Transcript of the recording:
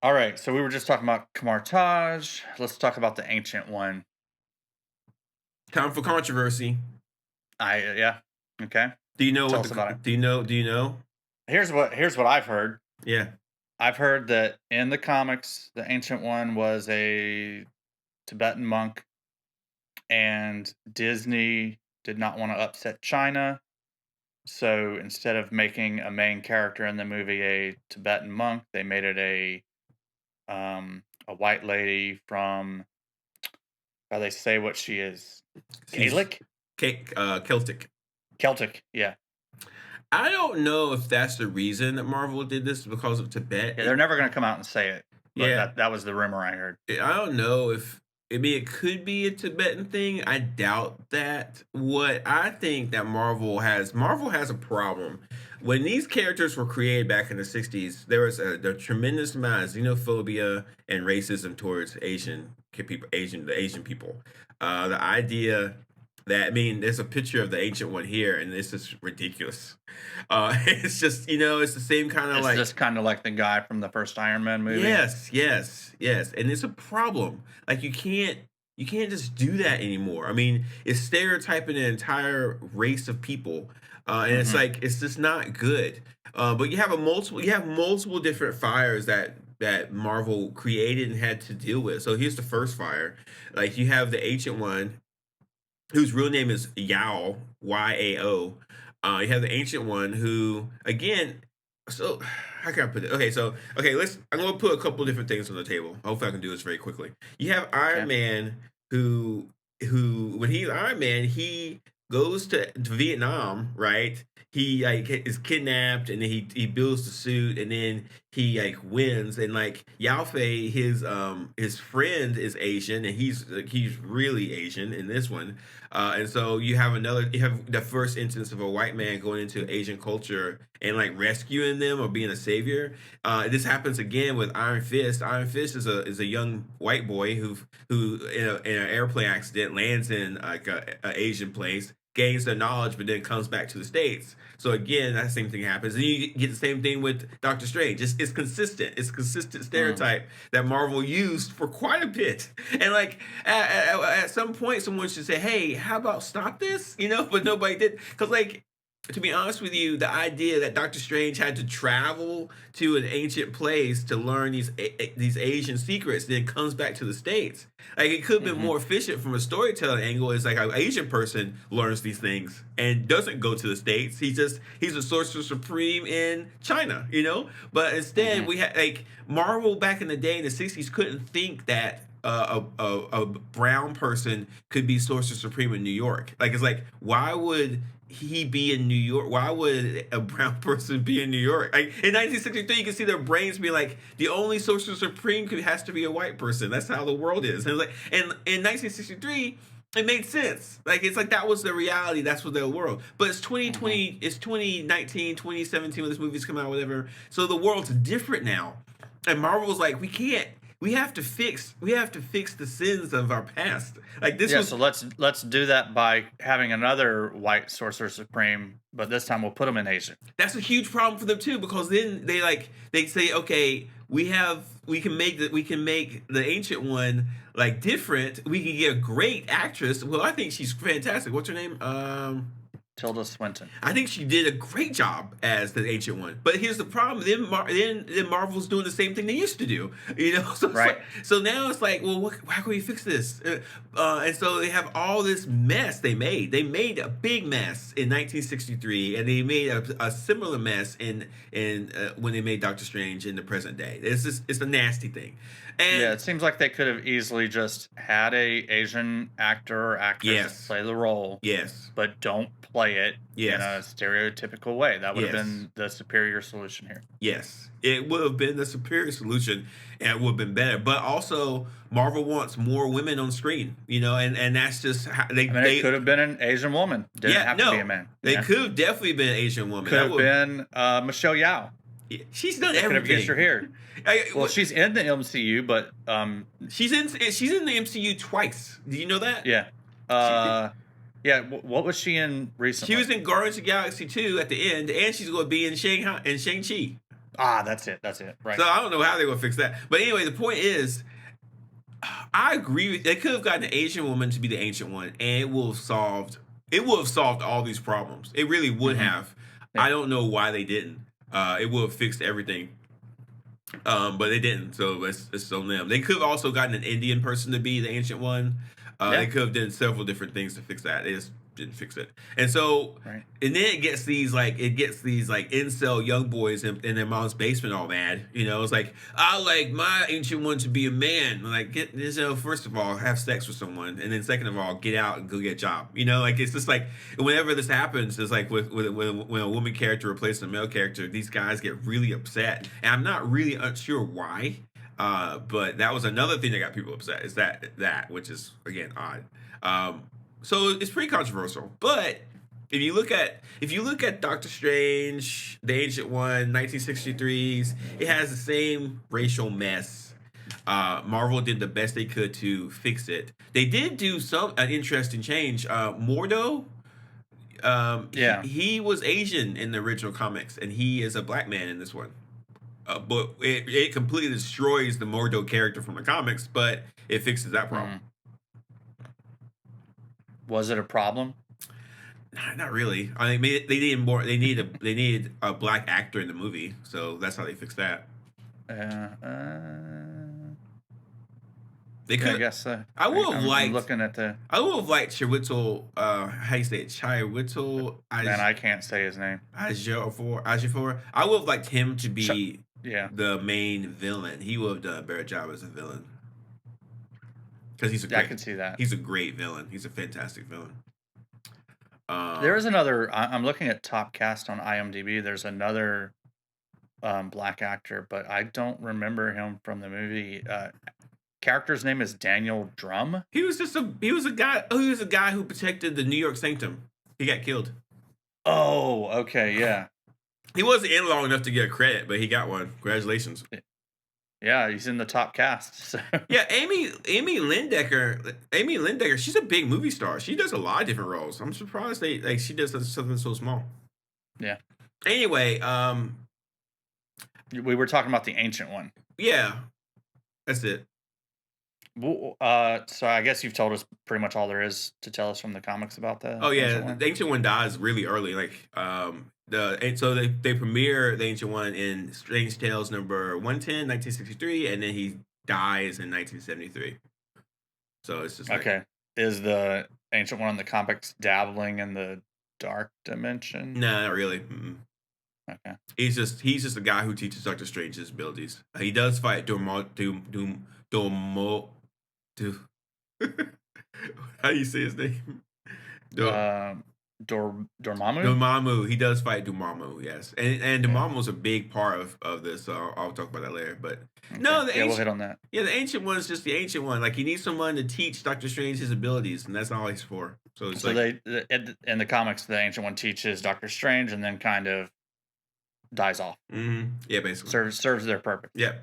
All right, so we were just talking about Kamar Taj. Let's talk about the Ancient One. Time for controversy. Yeah, okay. Do you know Tell what us about it. do you know? Here's what I've heard. Yeah. I've heard that in the comics, the Ancient One was a Tibetan monk, and Disney did not want to upset China. So instead of making a main character in the movie a Tibetan monk, they made it a white lady from how they say what she is. She's Gaelic? Celtic. Celtic, yeah. I don't know if that's the reason that Marvel did this because of Tibet. Yeah, they're never gonna come out and say it, but Yeah, that was the rumor I heard. I don't know if I mean it could be a Tibetan thing. I doubt that. What I think that Marvel has a problem. When these characters were created back in the 60s, there was a tremendous amount of xenophobia and racism towards the Asian people. The idea that I mean, there's a picture of the Ancient One here, and this is ridiculous. It's just it's the same kind of It's like just kinda like the guy from the first Iron Man movie. yes, and it's a problem. Like you can't just do that anymore. I mean, it's stereotyping an entire race of people, and it's Mhm, like it's just not good. But you have multiple different fires that Marvel created and had to deal with. So here's the first fire. Like you have the Ancient One, whose real name is Yao, Yao. You have the Ancient One, who again, so how can I put it? Let's. I'm going to put a couple different things on the table. Hopefully, I can do this very quickly. You have Iron okay. Man, who when he's Iron Man, he goes to Vietnam, right? He like is kidnapped, and then he builds the suit, and then he like wins, and like Yao Fei, his friend is Asian, and he's really Asian in this one, and so you have the first instance of a white man going into Asian culture and like rescuing them or being a savior. This happens again with Iron Fist. Iron Fist is a young white boy who in an airplane accident lands in like a Asian place, gains their knowledge, but then comes back to the States. So again, that same thing happens, and you get the same thing with Doctor Strange. It's consistent. It's a consistent Mm, stereotype that Marvel used for quite a bit. And like at some point, someone should say, "Hey, how about stop this?" But nobody did, because like, to be honest with you, the idea that Doctor Strange had to travel to an ancient place to learn these Asian secrets, then comes back to the States. Like it could have been mhm, more efficient from a storytelling angle. Is like an Asian person learns these things and doesn't go to the States. He's a sorcerer supreme in China. But instead, mhm, we had like Marvel back in the day in the 60s couldn't think that a brown person could be Sorcerer Supreme in New York. Like it's like, why would he be in New York? Why would a brown person be in New York? Like in 1963, you can see their brains be like, the only Sorcerer Supreme has to be a white person. That's how the world is. And it's like, and in 1963, it made sense. Like it's like that was the reality. That's what the world. But it's mhm. 2020. It's 2019, 2017 when this movie's come out, whatever. So the world's different now, and Marvel's like, we can't. We have to fix the sins of our past. Like this Yeah, was so let's do that by having another white Sorcerer Supreme, but this time we'll put him in Asian. That's a huge problem for them too, because then they say, okay, we can make the Ancient One like different. We can get a great actress. Well, I think she's fantastic. What's her name? Tilda Swinton. I think she did a great job as the Ancient One. But here's the problem: then Marvel's doing the same thing they used to do. So it's Right. like, so now it's like, well, how can we fix this? And so they have all this mess they made. They made a big mess in 1963, and they made a similar mess in when they made Doctor Strange in the present day. It's a nasty thing, Yeah, and it seems like they could have easily just had a Asian actor or actress yes, play the role, yes, but don't play it in a yes, stereotypical way. That would have yes. been the superior solution here. Yes, it would have been the superior solution, and it would have been better. But also, Marvel wants more women on screen, and that's just how I mean, it could have been an Asian woman. Didn't yeah, have to be a no, man. they could have definitely been an Asian woman. Could That have would been Michelle Yao. she's done They could have used her everything. here. Well, she's in the MCU, but She's in the MCU twice. Do you know that? yeah, She uh, yeah. What was she in she recently? was in Guardians of the Galaxy 2 at the end, and she's going to be in Shanghai and Shang Chi. Ah, that's it, So right. I don't know how they're gonna fix that. But anyway, the point is, I agree. They could have gotten an Asian woman to be the ancient one, and it would have solved all these problems. It really would Mhm, have. I yeah, don't know why they didn't. It would have fixed everything. But they didn't, so it's on them. They could have also gotten an Indian person to be the ancient one. They yeah, could have done several different things to fix that. They just didn't fix it. And so, right. and then it gets these like incel young boys in their mom's basement all mad. You know, it's like I like my ancient one to be a man. Like get first of all, have sex with someone, and then second of all, get out and go get a job. You know, like it's just like whenever this happens, it's like when a woman character replaces a male character, these guys get really upset, and I'm not really unsure why. But that was another thing that got people upset is that which is again odd. Um, so it's pretty controversial. But if you look at Doctor Strange, the Ancient One, 1963's, it has the same racial mess. Marvel did the best they could to fix it. They did do an interesting change. Mordo, Yeah, he was Asian in the original comics, and he is a black man in this one. But it completely destroys the Mordo character from the comics, but it fixes that problem. mhm. Was it a problem? Not really. I mean, they needed more. They needed a black actor in the movie, so that's how they fixed that. They Yeah, I could. guess so. I would have I'm liked. looking at the I would have liked Chiwetel. How you say it? Chiwetel man, I can't say his name. Ejiofor. I would have liked him to Ch be yeah. the main villain. He would have done a better job as a villain because Yeah, I can see that. he's a great villain. He's a fantastic villain. There Um, is another I'm looking at top cast on IMDb, there's another, black actor, but I don't remember him from the movie, character's name is Daniel Drum? he was a guy who protected the New York Sanctum. He got killed. Oh, okay, yeah. He wasn't in long enough to get a credit, but he got one. Congratulations. Yeah, he's in the top cast, so Yeah, Amy Lindecker, she's a big movie star. She does a lot of different roles. I'm surprised she does something so small. yeah. Anyway, We were talking about the Ancient One. yeah, that's it. So I guess you've told us pretty much all there is to tell us from the comics about the Oh yeah, Ancient One? the Ancient One dies really early. Like and so they premiere the Ancient One in Strange Tales number 110, 1963, and then he dies in 1973. So it's just like Okay. Is the Ancient One in the comics dabbling in the dark dimension? nah, not really. Mm-mm. Okay. He's just a guy who teaches Doctor Strange his abilities. He does fight Dormo do how do you say his name? Do, Um, Dormammu? Dormammu. He does fight Dormammu, yes, and Yeah. Dormammu's a big part of this. So I'll talk about that later. But Okay. no, Yeah, we'll hit on that. the ancient one is just the ancient one. Like he needs someone to teach Doctor Strange his abilities, and that's all he's for. So it's So like, in the comics, the Ancient One teaches Doctor Strange and then kind of dies off. yeah, basically, Serves their purpose. yeah.